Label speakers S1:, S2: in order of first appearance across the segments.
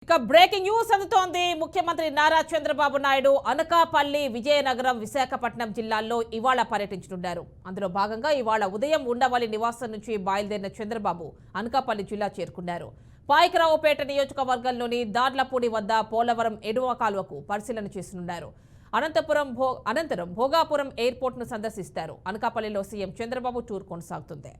S1: ఇక breaking news అందుతోంది. ముఖ్యమంత్రి నారా చంద్రబాబు నాయుడు అనకాపల్లి, విజయనగరం, విశాఖపట్నం జిల్లాల్లో ఇవాళ పర్యటించనున్నారు. అందులో భాగంగా ఇవాళ ఉదయం ఉండవల్లి నివాసం నుంచి బయలుదేరిన చంద్రబాబు అనకాపల్లి జిల్లా చేరుకున్నారు. పాయకరావుపేట నియోజకవర్గంలోని దార్లపూడి వద్ద పోలవరం ఎడమ కాలువకు పరిశీలన చేస్తున్నారు. అనంతరం భోగాపురం ఎయిర్పోర్ట్ ను సందర్శిస్తారు. అనకాపల్లిలో సీఎం చంద్రబాబు టూర్ కొనసాగుతుంది.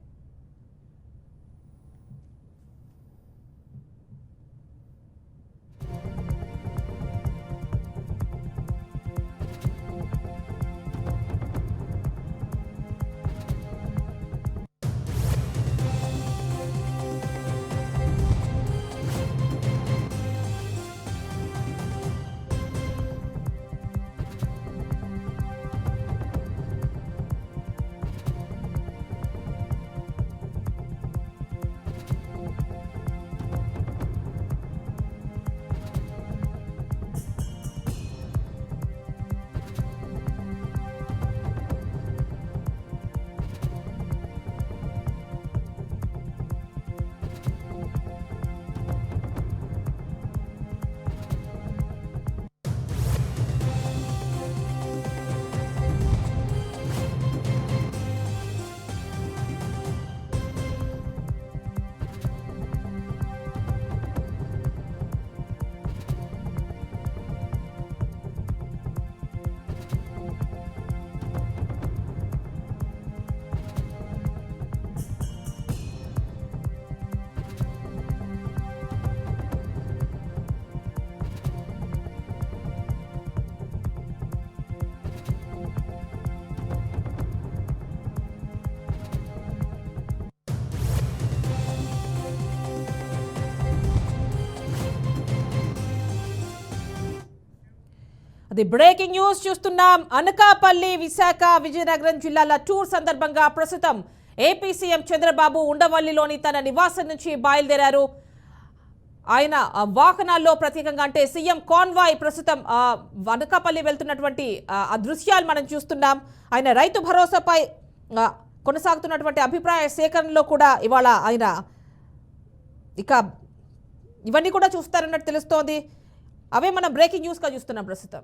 S1: అది బ్రేకింగ్ న్యూస్ చూస్తున్నాం. అనకాపల్లి, విశాఖ, విజయనగరం జిల్లాల టూర్ సందర్భంగా ప్రస్తుతం ఏపీ సీఎం చంద్రబాబు ఉండవల్లిలోని తన నివాసం నుంచి బయలుదేరారు. ఆయన వాహనాల్లో ప్రత్యేకంగా అంటే సీఎం కాన్వాయ్ ప్రస్తుతం అనకాపల్లి వెళ్తున్నటువంటి ఆ దృశ్యాలు మనం చూస్తున్నాం. ఆయన రైతు భరోసాపై కొనసాగుతున్నటువంటి అభిప్రాయ సేకరణలో కూడా ఇవాళ ఆయన ఇక ఇవన్నీ కూడా చూస్తారన్నట్టు తెలుస్తోంది. అవే మనం బ్రేకింగ్ న్యూస్గా చూస్తున్నాం ప్రస్తుతం.